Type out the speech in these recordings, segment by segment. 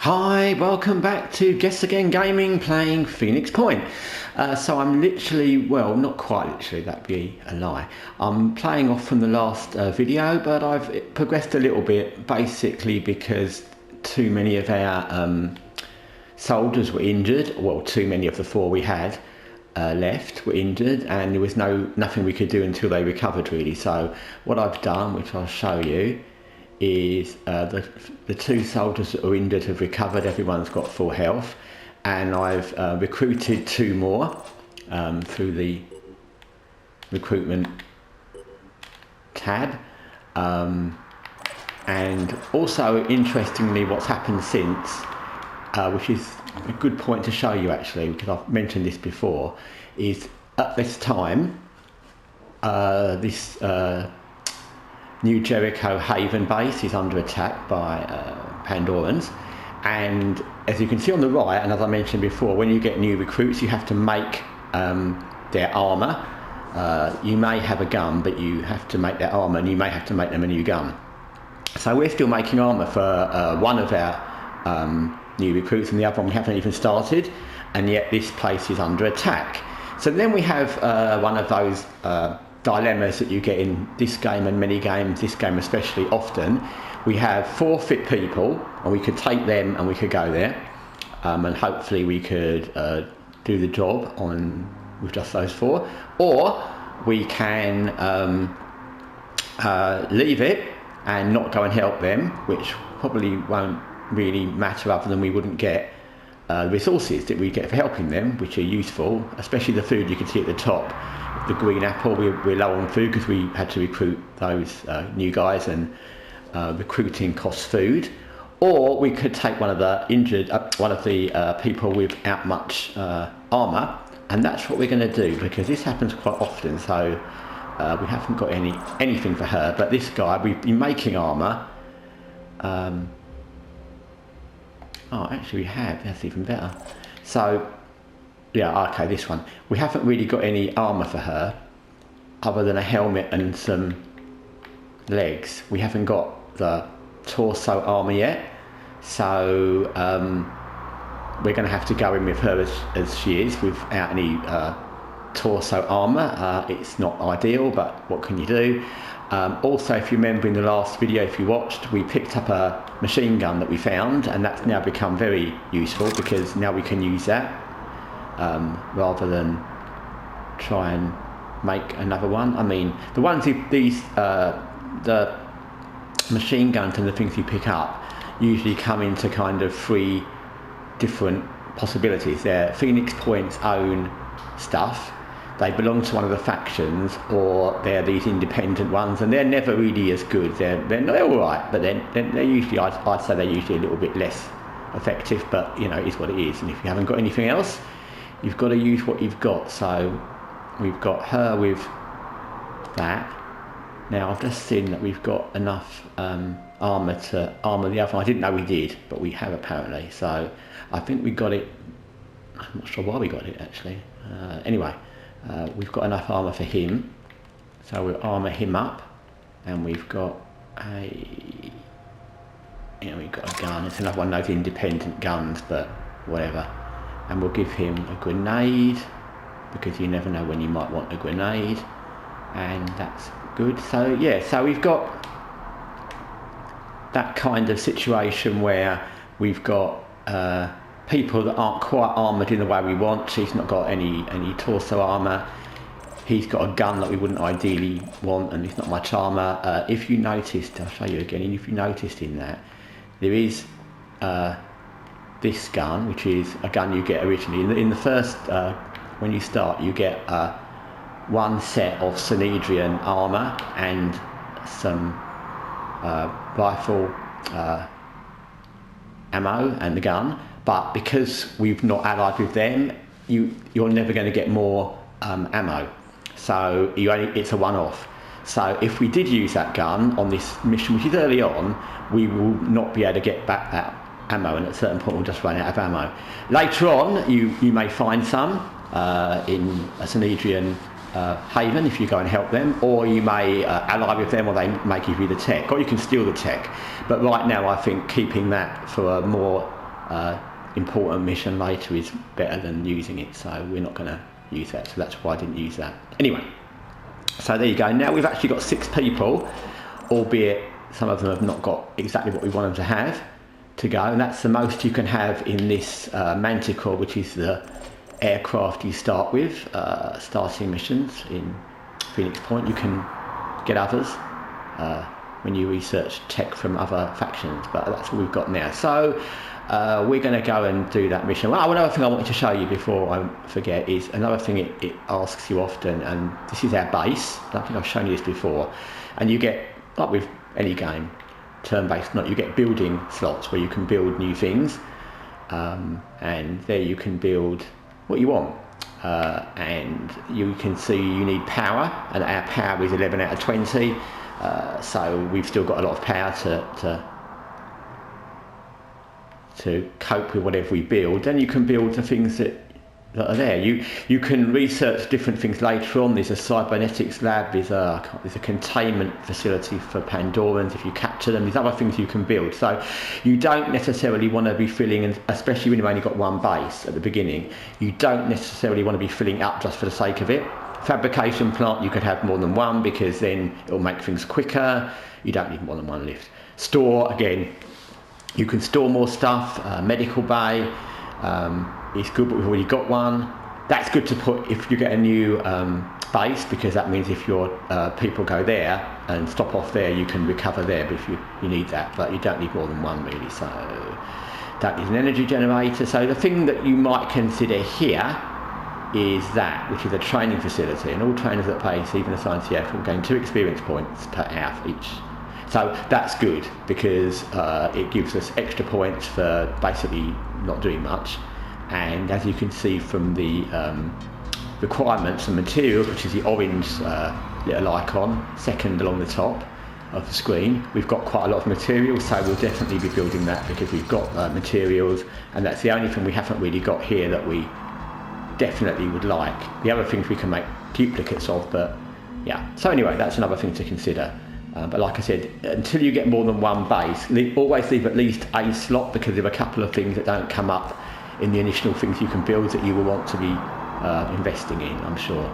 Hi, welcome back to Guessagaingaming playing Phoenix Point. So I'm literally, well, not quite literally, that'd be a lie. I'm playing off from the last video, but I've progressed a little bit, basically because too many of our soldiers were injured. Well, too many of the four we had left were injured, and there was nothing we could do until they recovered, really. So what I've done, which I'll show you, is the two soldiers that are injured have recovered. Everyone's got full health, and I've recruited two more through the recruitment tab, and also interestingly what's happened since, which is a good point to show you actually, because I've mentioned this before, is at this time this New Jericho Haven base is under attack by Pandorans, and as you can see on the right, and as I mentioned before, when you get new recruits you have to make their armour. You may have a gun, but you have to make their armour, and you may have to make them a new gun. So we're still making armour for one of our new recruits, and the other one we haven't even started, and yet this place is under attack. So then we have one of those dilemmas that you get in this game and many games, this game especially often. We have four fit people, and we could take them and we could go there, and hopefully we could do the job with just those four, or we can leave it and not go and help them, which probably won't really matter, other than we wouldn't get resources that we get for helping them, which are useful, especially the food. You can see at the top the green apple. We're low on food because we had to recruit those new guys, and recruiting costs food. Or we could take one of the injured, one of the people without much armour, and that's what we're going to do, because this happens quite often. So we haven't got anything for her, but this guy, we've been making armour. Oh, actually we have, that's even better. So, yeah, okay, this one. We haven't really got any armour for her, other than a helmet and some legs. We haven't got the torso armour yet, so we're going to have to go in with her as she is, without any torso armour. It's not ideal, but what can you do? Also, if you remember in the last video, if you watched, we picked up a machine gun that we found, and that's now become very useful, because now we can use that rather than try and make another one. I mean, the ones the machine guns and the things you pick up usually come into kind of three different possibilities. They're Phoenix Point's own stuff, they belong to one of the factions, or they're these independent ones, and they're never really as good. They're all right, but they're usually, I'd say they're usually a little bit less effective, but you know, it is what it is. And if you haven't got anything else, you've got to use what you've got. So we've got her with that. Now I've just seen that we've got enough armour to armour the other one. I didn't know we did, but we have apparently. So I think we got it. I'm not sure why we got it actually. Anyway. We've got enough armour for him, so we'll armour him up, and we've got a gun. It's another one of those independent guns, but whatever. And we'll give him a grenade, because you never know when you might want a grenade, and that's good. So yeah, so we've got that kind of situation where we've got people that aren't quite armoured in the way we want. She's not got any torso armour. He's got a gun that we wouldn't ideally want, and it's not much armour. If you noticed, I'll show you again, and if you noticed in that, there is this gun, which is a gun you get originally. In the first, when you start, you get one set of Synedrian armour and some rifle ammo and the gun. But because we've not allied with them, you're never going to get more ammo. So it's a one-off. So if we did use that gun on this mission, which is early on, we will not be able to get back that ammo, and at a certain point we'll just run out of ammo. Later on, you may find some in a Synedrian Haven if you go and help them, or you may ally with them, or they may give you the tech, or you can steal the tech. But right now I think keeping that for a more important mission later is better than using it, so we're not going to use that, so that's why I didn't use that. Anyway, so there you go. Now we've actually got 6 people, albeit some of them have not got exactly what we want them to have to go, and that's the most you can have in this Manticore, which is the aircraft you start with, starting missions in Phoenix Point. You can get others when you research tech from other factions, but that's what we've got now. So we're going to go and do that mission. Well, another thing I wanted to show you before I forget is another thing it asks you often, and this is our base. I don't think I've shown you this before. And you get, like with any game, turn-based, you get building slots where you can build new things, and there you can build what you want. And you can see you need power, and our power is 11 out of 20. So we've still got a lot of power to cope with whatever we build. Then you can build the things that are there. You can research different things later on. There's a cybernetics lab, there's a containment facility for Pandorans if you capture them. There's other things you can build. So you don't necessarily want to be filling, and especially when you've only got one base at the beginning, you don't necessarily want to be filling up just for the sake of it. Fabrication plant, you could have more than one because then it'll make things quicker. You don't need more than one lift. Store, again, you can store more stuff. Medical bay, it's good, but we've already got one. That's good to put if you get a new base, because that means if your people go there and stop off there, you can recover there, but if you need that, but you don't need more than one really. So don't need an energy generator. So the thing that you might consider here is that, which is a training facility, and all trainers at base, even the CNCF, will gain 2 experience points per hour each. So that's good because it gives us extra points for basically not doing much. And as you can see from the requirements and materials, which is the orange little icon, second along the top of the screen, we've got quite a lot of materials, so we'll definitely be building that because we've got materials, and that's the only thing we haven't really got here that we definitely would like. The other things we can make duplicates of, but yeah. So anyway, that's another thing to consider. But like I said, until you get more than one base, always leave at least a slot, because there are a couple of things that don't come up in the initial things you can build that you will want to be investing in, I'm sure.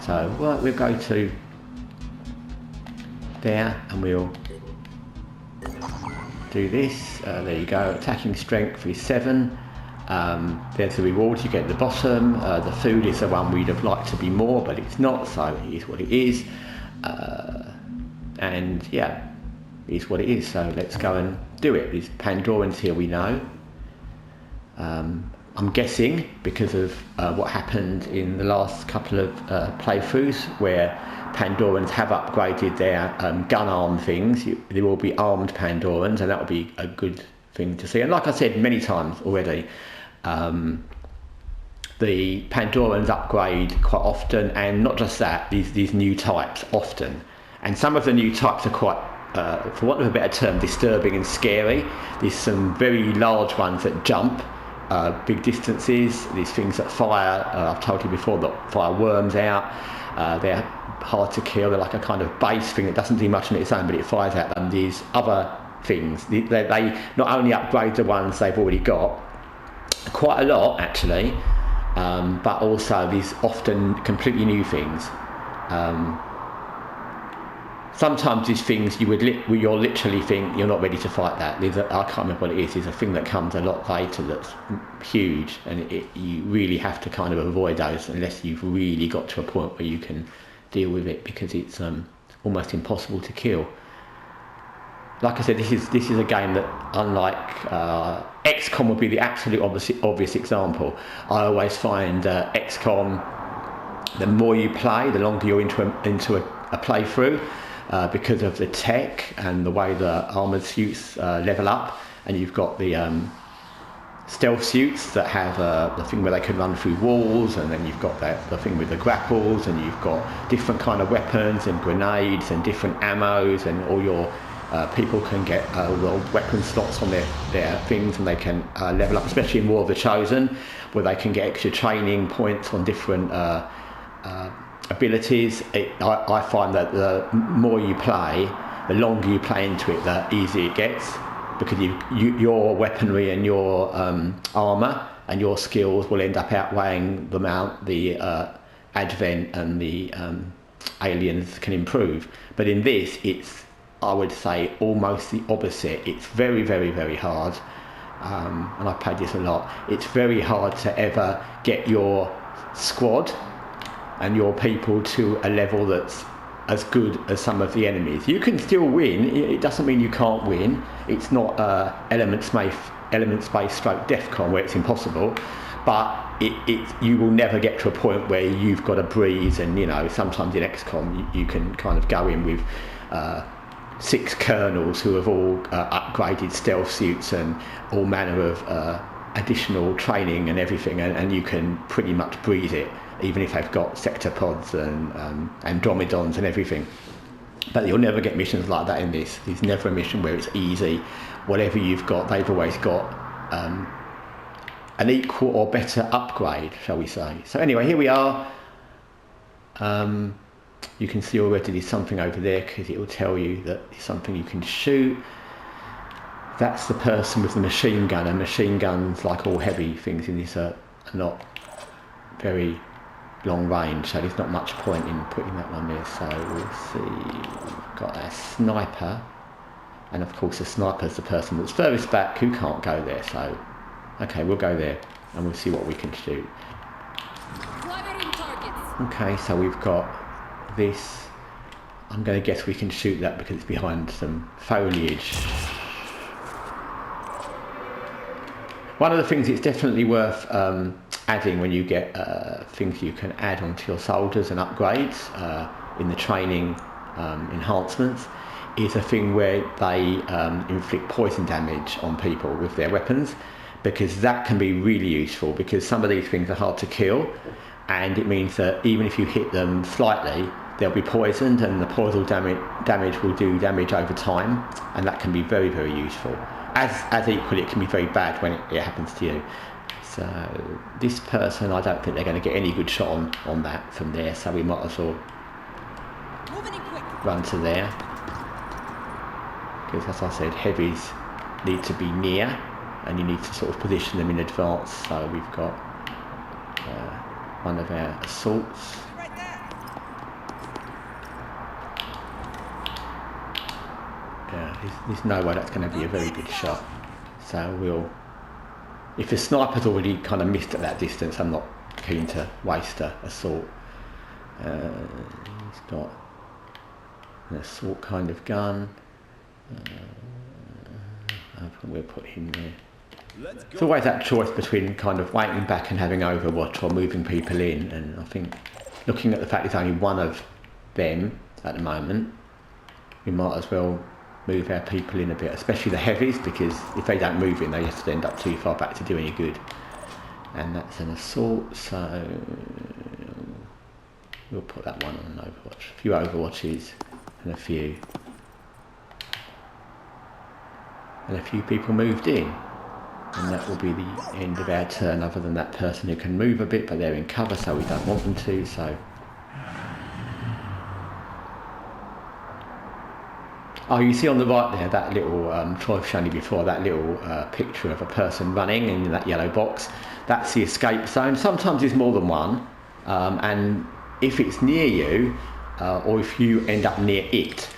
So we'll go to there and we'll do this. There you go. Attacking strength is 7. There's the rewards you get at the bottom. The food is the one we'd have liked to be more, but it's not, so it is what it is. And yeah, it is what it is, so let's go and do it. There's Pandorans here, we know. I'm guessing because of what happened in the last couple of playthroughs, where Pandorans have upgraded their gun arm things. There will be armed Pandorans, and that will be a good thing to see. And like I said many times already, the Pandorans upgrade quite often, and not just that, these new types often. And some of the new types are quite, for want of a better term, disturbing and scary. There's some very large ones that jump big distances. These things that fire, I've told you before, that fire worms out. They're hard to kill. They're like a kind of base thing that doesn't do much on its own, but it fires out them. These other things, they not only upgrade the ones they've already got, quite a lot actually, but also these often completely new things. Sometimes these things you'll literally think you're not ready to fight that. I can't remember what it is. There's a thing that comes a lot later that's huge, and you really have to kind of avoid those unless you've really got to a point where you can deal with it, because it's almost impossible to kill. Like I said, this is a game that, unlike XCOM, would be the absolute obvious example. I always find XCOM, the more you play, the longer you're into a playthrough. Because of the tech and the way the armoured suits level up, and you've got the stealth suits that have the thing where they can run through walls, and then you've got the thing with the grapples, and you've got different kind of weapons and grenades and different ammos, and all your people can get weapon slots on their things, and they can level up, especially in War of the Chosen, where they can get extra training points on different abilities. I find that the more you play, the longer you play into it, the easier it gets. because your weaponry and your armour and your skills will end up outweighing the amount the advent and the aliens can improve. But in this, it's, I would say, almost the opposite. It's very, very, very hard, and I've played this a lot. It's very hard to ever get your squad and your people to a level that's as good as some of the enemies. You can still win. It doesn't mean you can't win. It's not elements-based stroke DEFCON where it's impossible, but you will never get to a point where you've got a breeze. And you know, sometimes in XCOM you can kind of go in with 6 colonels who have all upgraded stealth suits and all manner of additional training and everything, and you can pretty much breeze it, even if they've got sector pods and Andromedons and everything. But you'll never get missions like that in this. There's never a mission where it's easy. Whatever you've got, they've always got an equal or better upgrade, shall we say. So anyway, here we are. You can see already there's something over there because it will tell you that there's something you can shoot. That's the person with the machine gun, and machine guns, like all heavy things in this, are not very long range, so there's not much point in putting that one there. So we'll see, we've got a sniper, and of course the sniper's the person that's furthest back who can't go there. So okay, we'll go there and we'll see what we can shoot. Okay, so we've got this. I'm going to guess we can shoot that because it's behind some foliage. One of the things it's definitely worth adding when you get things you can add onto your soldiers and upgrades in the training enhancements is a thing where they inflict poison damage on people with their weapons, because that can be really useful, because some of these things are hard to kill, and it means that even if you hit them slightly, they'll be poisoned, and the poison damage will do damage over time, and that can be very, very useful. As equally, it can be very bad when it happens to you. So this person, I don't think they're going to get any good shot on that from there, so we might as well run to there. Because as I said, heavies need to be near, and you need to sort of position them in advance. So we've got one of our assaults. There's no way that's going to be a very good shot. So if the sniper's already kind of missed at that distance, I'm not keen to waste an assault. He's got an assault kind of gun. We'll put him there. It's always that choice between kind of waiting back and having Overwatch or moving people in, and I think looking at the fact there's only one of them at the moment, we might as well move our people in a bit, especially the heavies, because if they don't move in, they just end up too far back to do any good. And that's an assault, so we'll put that one on Overwatch. A few Overwatches and a few people moved in, and that will be the end of our turn, other than that person who can move a bit, but they're in cover, so we don't want them to. So oh, you see on the right there, that little, Troy's shown you before, that little picture of a person running in that yellow box. That's the escape zone. Sometimes there's more than one, and if it's near you, or if you end up near it,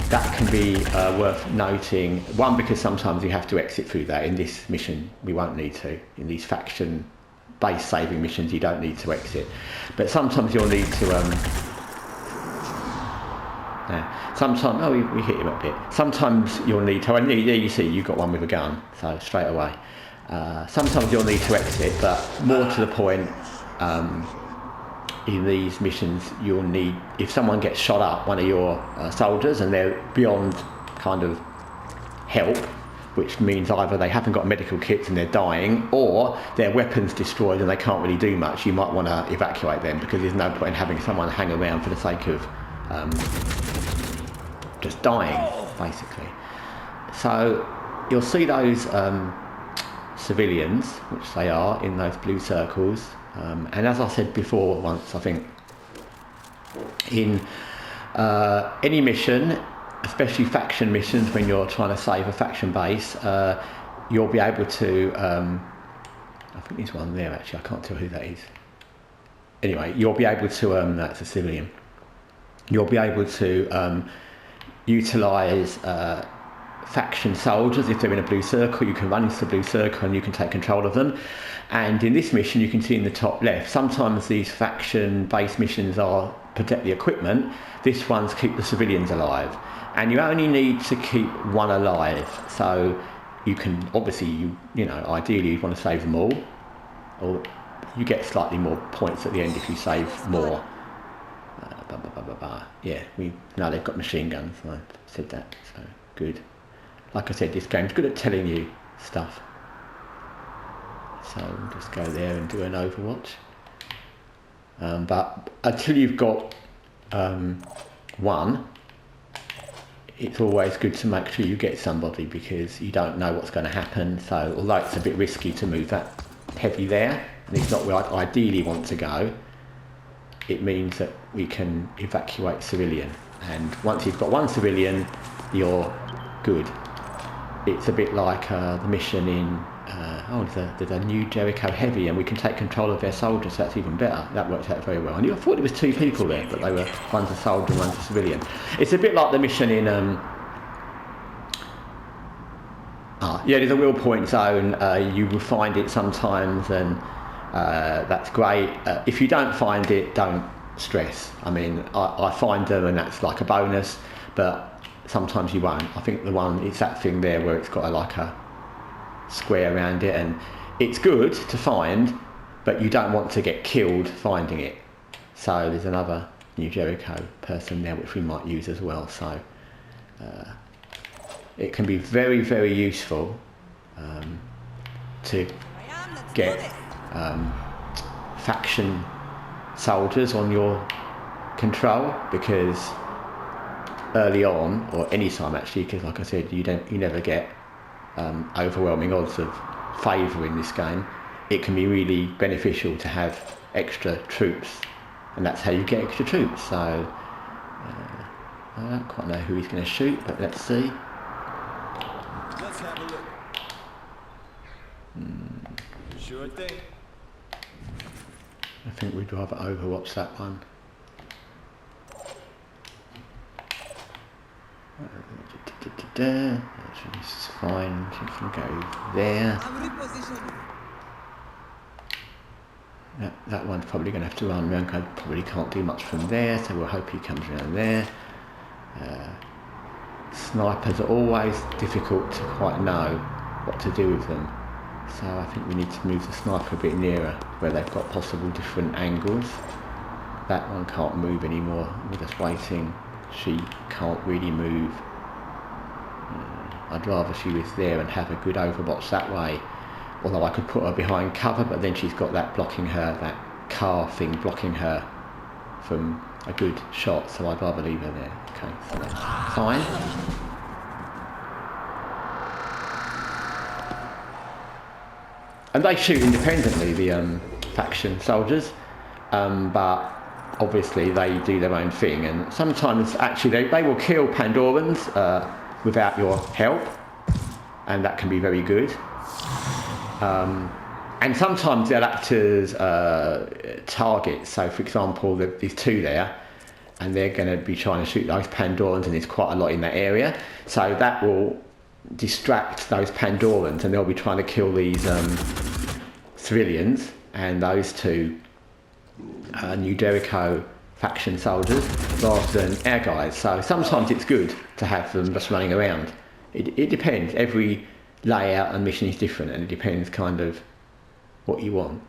that can be worth noting. One, because sometimes you have to exit through that. In this mission, we won't need to. In these faction-based saving missions, you don't need to exit. But sometimes you'll need to... sometimes, oh, we hit him a bit. Sometimes you'll need to, and there you see, you've got one with a gun, so straight away. Sometimes you'll need to exit, but more to the point, in these missions, you'll need, if someone gets shot up, one of your soldiers, and they're beyond kind of help, which means either they haven't got medical kits and they're dying, or their weapons destroyed and they can't really do much, you might want to evacuate them, because there's no point in having someone hang around for the sake of just dying, basically. So you'll see those civilians, which they are, in those blue circles, and as I said before once, I think, in any mission, especially faction missions, when you're trying to save a faction base, you'll be able to, I think there's one there actually, I can't tell who that is. Anyway, you'll be able to, that's a civilian, you'll be able to utilise faction soldiers. If they're in a blue circle, you can run into the blue circle and you can take control of them. And in this mission, you can see in the top left, sometimes these faction based missions are protect the equipment. This one's keep the civilians alive, and you only need to keep one alive. So you can obviously, you know, ideally you want to save them all, or you get slightly more points at the end if you save more. Yeah, we know they've got machine guns. I said that, so good. Like I said, this game's good at telling you stuff. So we'll just go there and do an Overwatch. But until you've got one, it's always good to make sure you get somebody, because you don't know what's going to happen. So although it's a bit risky to move that heavy there, and it's not where I ideally want to go, it means that we can evacuate civilian. And once you've got one civilian, you're good. It's a bit like the mission in, there's a new Jericho Heavy, and we can take control of their soldiers, so that's even better. That works out very well. And I thought there was 2 people there, but they were, one's a soldier and one's a civilian. It's a bit like the mission in, there's a real point zone. You will find it sometimes, and that's great. If you don't find it, don't stress. I mean, I find them and that's like a bonus, but sometimes you won't. I think the one, it's that thing there where it's got like a square around it, and it's good to find, but you don't want to get killed finding it. So there's another New Jericho person there which we might use as well. So it can be very, very useful to get faction soldiers on your control, because early on, or any time actually, because like I said, you never get overwhelming odds of favour in this game. It can be really beneficial to have extra troops, and that's how you get extra troops. So I don't quite know who he's going to shoot, but let's see. Let's have a look. Sure thing. I think we'd rather Overwatch that one. She's fine, she can go there. That one's probably going to have to run around, because probably can't do much from there, so we'll hope he comes around there. Snipers are always difficult to quite know what to do with them, so I think we need to move the sniper a bit nearer where they've got possible different angles. That one can't move anymore, we're just waiting. She can't really move. I'd rather she was there and have a good Overwatch that way, although I could put her behind cover, but then she's got that blocking her, that car thing blocking her from a good shot, so I'd rather leave her there. Okay, so that's fine. And they shoot independently, the faction soldiers, but obviously they do their own thing, and sometimes actually they will kill Pandorans without your help, and that can be very good. And sometimes they'll act as targets. So for example, there's 2 there, and they're going to be trying to shoot those Pandorans, and there's quite a lot in that area, so that will distract those Pandorans, and they'll be trying to kill these civilians, and those 2 New Jericho faction soldiers rather than our guys. So sometimes it's good to have them just running around. It depends. Every layout and mission is different, and it depends kind of what you want.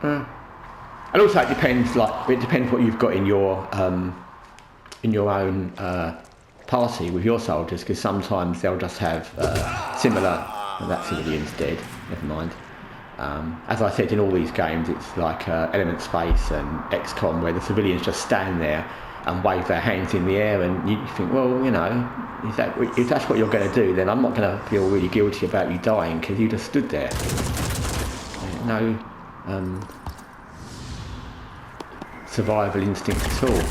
And also it depends what you've got in your own party with your soldiers, because sometimes they'll just have similar. Well, that civilian's dead, never mind. As I said, in all these games, it's like Element Space and XCOM, where the civilians just stand there and wave their hands in the air, and you think, well, you know, if that's what you're going to do, then I'm not going to feel really guilty about you dying, because you just stood there. No survival instinct at all.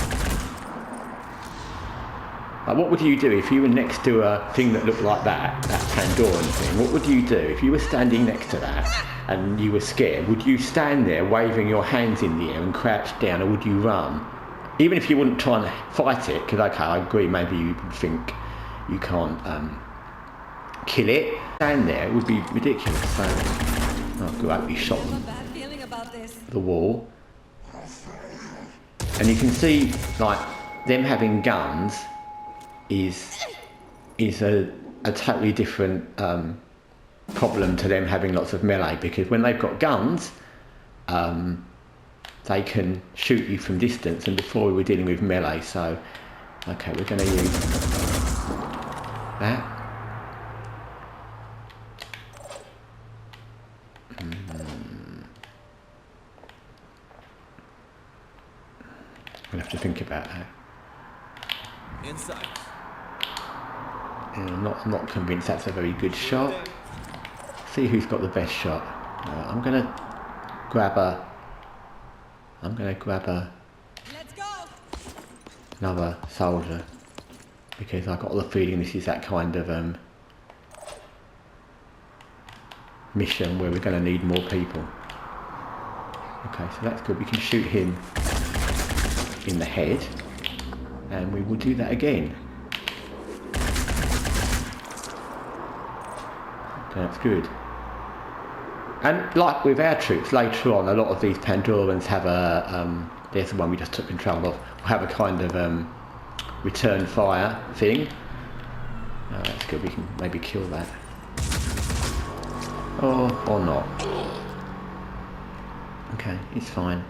Like, what would you do if you were next to a thing that looked like that Pandoran thing? What would you do if you were standing next to that and you were scared? Would you stand there waving your hands in the air and crouch down, or would you run? Even if you wouldn't try and fight it, because okay, I agree, maybe you would think you can't kill it. Stand there, it would be ridiculous. So, oh great, we shot the wall. And you can see, like, them having guns is a totally different problem to them having lots of melee, because when they've got guns, they can shoot you from distance, and before we were dealing with melee. So, okay, we're going to use that. We'll have to think about that. Inside. I'm not convinced that's a very good shot. See who's got the best shot. I'm gonna grab a. Let's go. Another soldier, because I got the feeling this is that kind of mission where we're going to need more people. Okay, so that's good. We can shoot him in the head, and we will do that again. Okay, that's good. And like with our troops, later on, a lot of these Pandorans have a, there's the one we just took control of, will have a kind of return fire thing. Oh, that's good, we can maybe kill that. Or not. Okay, it's fine.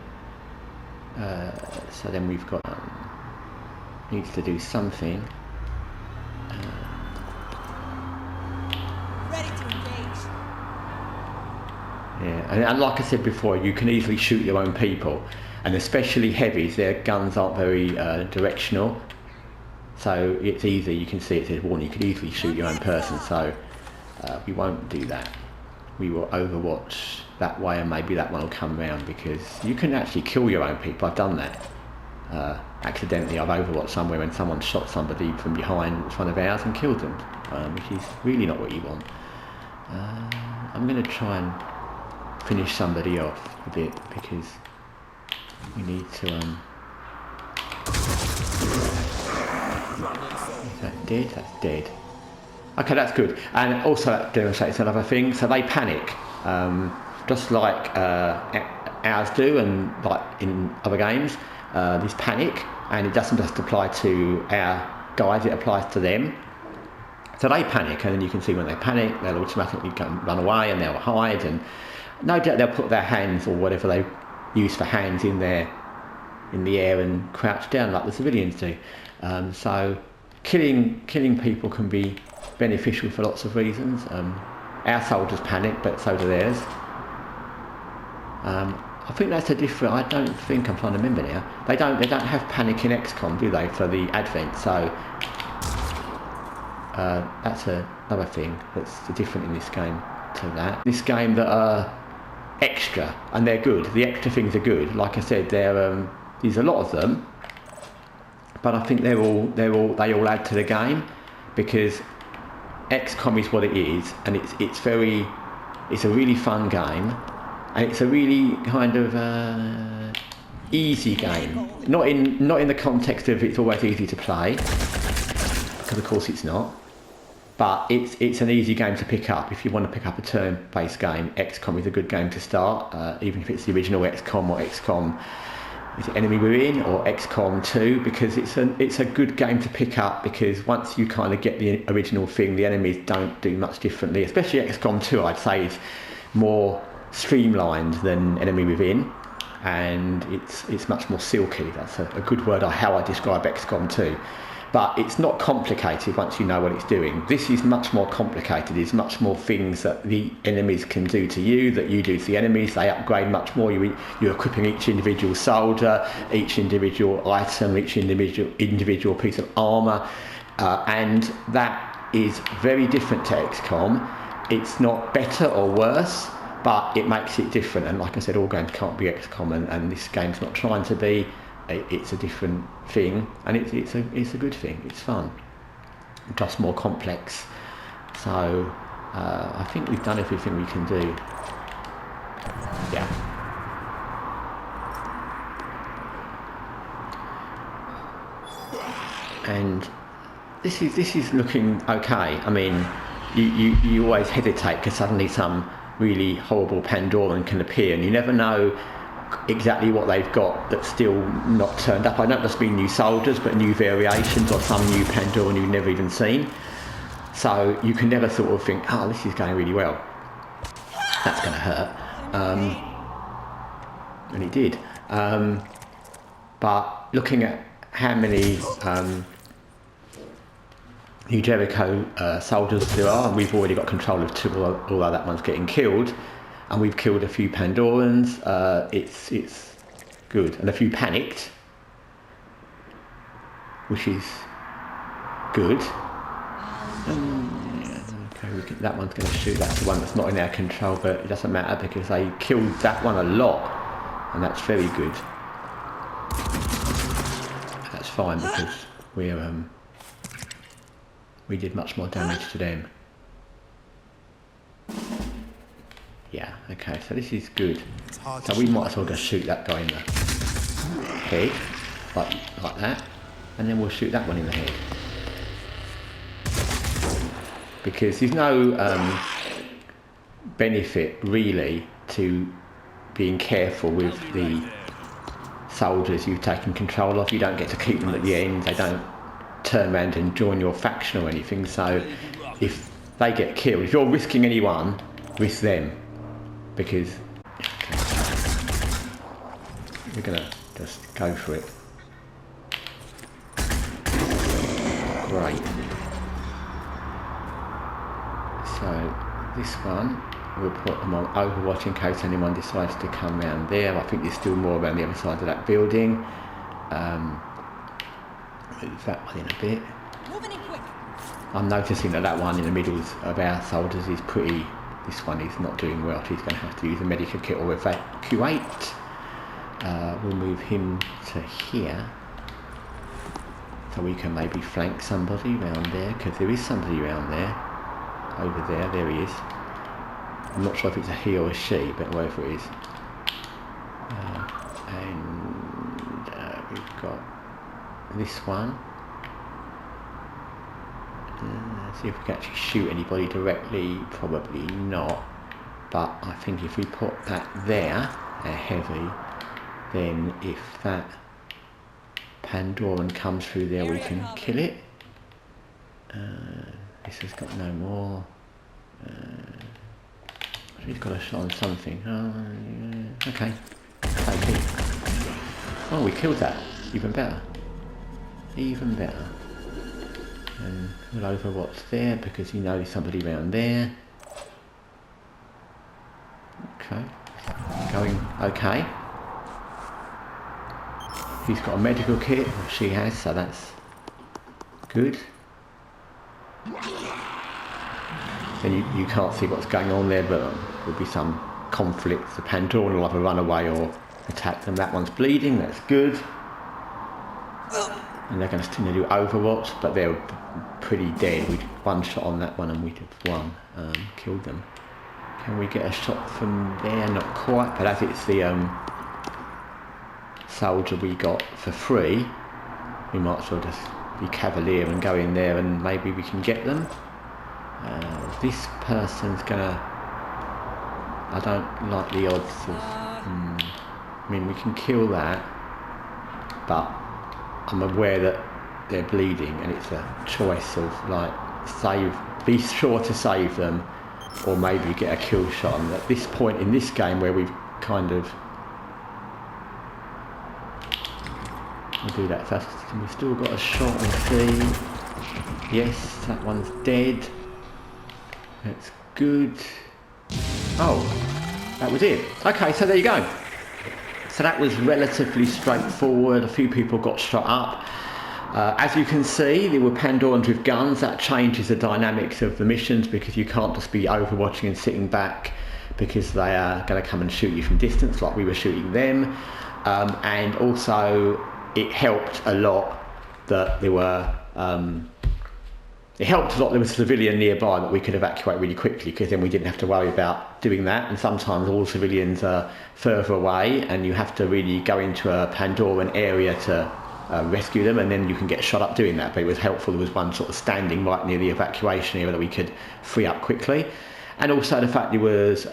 So then we've got, needs to do something. Yeah, and like I said before, you can easily shoot your own people, and especially heavies, their guns aren't very directional, so it's easy. You can see it says warning, you can easily shoot your own person, so we won't do that. We will overwatch that way, and maybe that one will come round, because you can actually kill your own people. I've done that. Accidentally, I've overwatched somewhere and someone shot somebody from behind one of ours and killed them, which is really not what you want. I'm going to try and finish somebody off a bit, because we need to is that dead? That's dead. Okay, that's good. And also that demonstrates another thing. So they panic, just like ours do, and like in other games, this panic, and it doesn't just apply to our guys, it applies to them. So they panic, and then you can see when they panic, they'll automatically run away, and they'll hide, and no doubt they'll put their hands, or whatever they use for hands, in the air and crouch down like the civilians do. So killing people can be beneficial for lots of reasons. Our soldiers panic, but so do theirs. I think that's a different. I don't think, I'm trying to remember now. They don't have panic in XCOM, do they, for the Advent? So that's another thing that's different in this game to that. This game that are extra, and they're good. The extra things are good. Like I said, there's a lot of them, but I think they all add to the game, because XCOM is what it is, and it's a really fun game, and it's a really kind of easy game. Not in the context of it's always easy to play, because of course it's not. But it's an easy game to pick up. If you want to pick up a turn-based game, XCOM is a good game to start, even if it's the original XCOM, or XCOM is it Enemy Within, or XCOM 2, because it's a good game to pick up, because once you kind of get the original thing, the enemies don't do much differently. Especially XCOM 2, I'd say, is more streamlined than Enemy Within, and it's much more silky. That's a good word, how I describe XCOM 2. But it's not complicated once you know what it's doing. This is much more complicated. There's much more things that the enemies can do to you that you do to the enemies. They upgrade much more. You're equipping each individual soldier, each individual item, each individual piece of armour, and that is very different to XCOM. It's not better or worse, but it makes it different. And like I said, all games can't be XCOM, and this game's not trying to be. it's a different thing, and it's a good thing. It's fun, just more complex. So I think we've done everything we can do. Yeah. And this is looking okay. I mean, you always hesitate because suddenly some really horrible Pandoran can appear, and you never know exactly what they've got that's still not turned up. I don't just mean new soldiers, but new variations or some new Pandoran you've never even seen. So you can never sort of think, oh, this is going really well. That's going to hurt. And it did. But looking at how many New Jericho soldiers there are, we've already got control of 2, although that one's getting killed, and we've killed a few Pandorans. It's good, and a few panicked, which is good. Okay, that one's going to shoot. That's the one that's not in our control, but it doesn't matter because they killed that one a lot, and that's very good. That's fine because we did much more damage to them. Yeah, okay, so this is good. So we might as well just shoot that guy in the head, like that, and then we'll shoot that one in the head. Because there's no benefit really to being careful with the soldiers you've taken control of. You don't get to keep them at the end. They don't turn around and join your faction or anything. So if they get killed, if you're risking anyone, risk them. Because we're gonna just go for it. Great. So this one, we'll put them on Overwatch in case anyone decides to come round there. I think there's still more around the other side of that building. Move that one in a bit. I'm noticing that one in the middle of our soldiers is pretty... This one is not doing well. He's going to have to use a medical kit or evacuate. We'll move him to here. So we can maybe flank somebody around there, because there is somebody around there. Over there he is. I'm not sure if it's a he or a she, but whatever it is. And we've got this one. See if we can actually shoot anybody directly. Probably not. But I think if we put that there, a heavy, then if that Pandoran comes through there, we can kill it. This has got no more. He's got a shot on something. Yeah. Okay. Take it. Oh, we killed that. Even better. Even better. And we'll over what's there because you know there's somebody around there. Okay. Going okay. He's got a medical kit, or she has, so that's good. Then you can't see what's going on there, but there'll be some conflict. The Pandoran will either run away or attack them. That one's bleeding, that's good. And they're going to still do Overwatch, but they're pretty dead. We did one shot on that one and we did one. Killed them. Can we get a shot from there? Not quite, but as it's the soldier we got for free, we might as well just be cavalier and go in there and maybe we can get them. This person's gonna... I don't like the odds of... I mean, we can kill that, but I'm aware that they're bleeding and it's a choice of like be sure to save them or maybe get a kill shot. And at this point in this game where we've kind of... We'll do that first. We've still got a shot and see. Yes, that one's dead. That's good. Oh, that was it. Okay, so there you go. So that was relatively straightforward. A few people got shot up. As you can see, there were Pandorans with guns. That changes the dynamics of the missions because you can't just be overwatching and sitting back because they are going to come and shoot you from distance like we were shooting them. And also it helped a lot that there were it helped a lot there was a civilian nearby that we could evacuate really quickly, because then we didn't have to worry about doing that. And sometimes all civilians are further away and you have to really go into a Pandoran area to rescue them, and then you can get shot up doing that. But it was helpful there was one sort of standing right near the evacuation area that we could free up quickly. And also the fact there was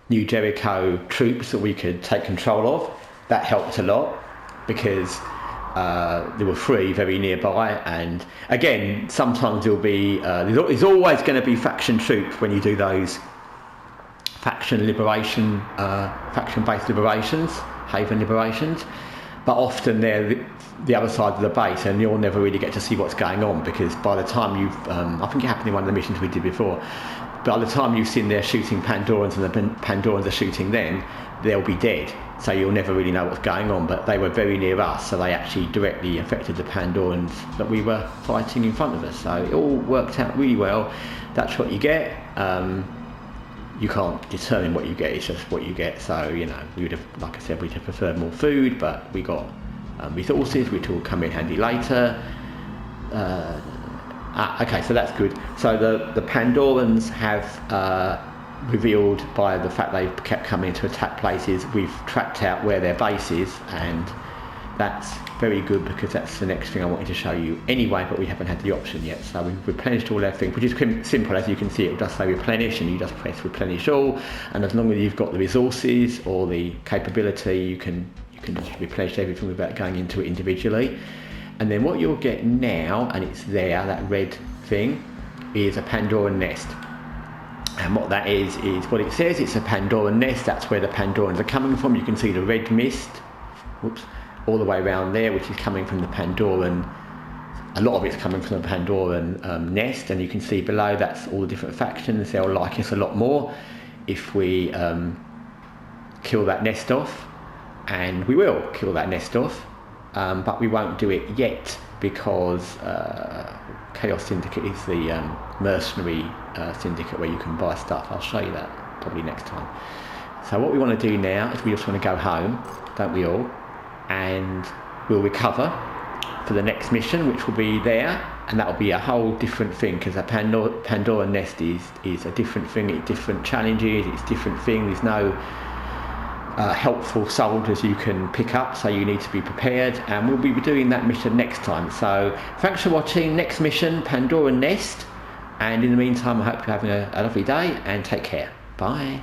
New Jericho troops that we could take control of, that helped a lot, because there were 3 very nearby. And again, sometimes there'll be there's always going to be faction troops when you do those faction based liberations, haven liberations, but often they're the other side of the base and you'll never really get to see what's going on, because by the time you've I think it happened in one of the missions we did before, by the time you've seen they're shooting Pandorans and the Pandorans are shooting them, they'll be dead, so you'll never really know what's going on. But they were very near us, so they actually directly affected the Pandorans that we were fighting in front of us, so it all worked out really well. That's what you get. You can't determine what you get, it's just what you get. So, you know, we would have, like I said, we'd have preferred more food, but we got resources which will come in handy later. Okay, so that's good. So the Pandorans have revealed, by the fact they've kept coming to attack places, we've tracked out where their base is, and that's very good, because that's the next thing I wanted to show you anyway, but we haven't had the option yet. So we've replenished all our things, which is simple. As you can see, it will just say replenish, and you just press replenish all, and as long as you've got the resources or the capability, you can just replenish everything without going into it individually. And then what you'll get now, and it's there, that red thing, is a Pandoran nest. And what that is what it says, it's a Pandoran nest. That's where the Pandorans are coming from. You can see the red mist, all the way around there, which is coming from the Pandoran, a lot of it's coming from the Pandoran nest. And you can see below, that's all the different factions. They'll like us a lot more if we kill that nest off, and we will kill that nest off. But we won't do it yet, because Chaos Syndicate is the mercenary syndicate where you can buy stuff. I'll show you that probably next time. So what we want to do now is we just want to go home, don't we all? And we'll recover for the next mission, which will be there, and that will be a whole different thing, because a Pandora nest is a different thing. It's different challenges, it's different things. There's no helpful soldiers you can pick up, so you need to be prepared, and we'll be doing that mission next time. So thanks for watching. Next mission, Pandora Nest, and in the meantime I hope you're having a lovely day, and take care. Bye.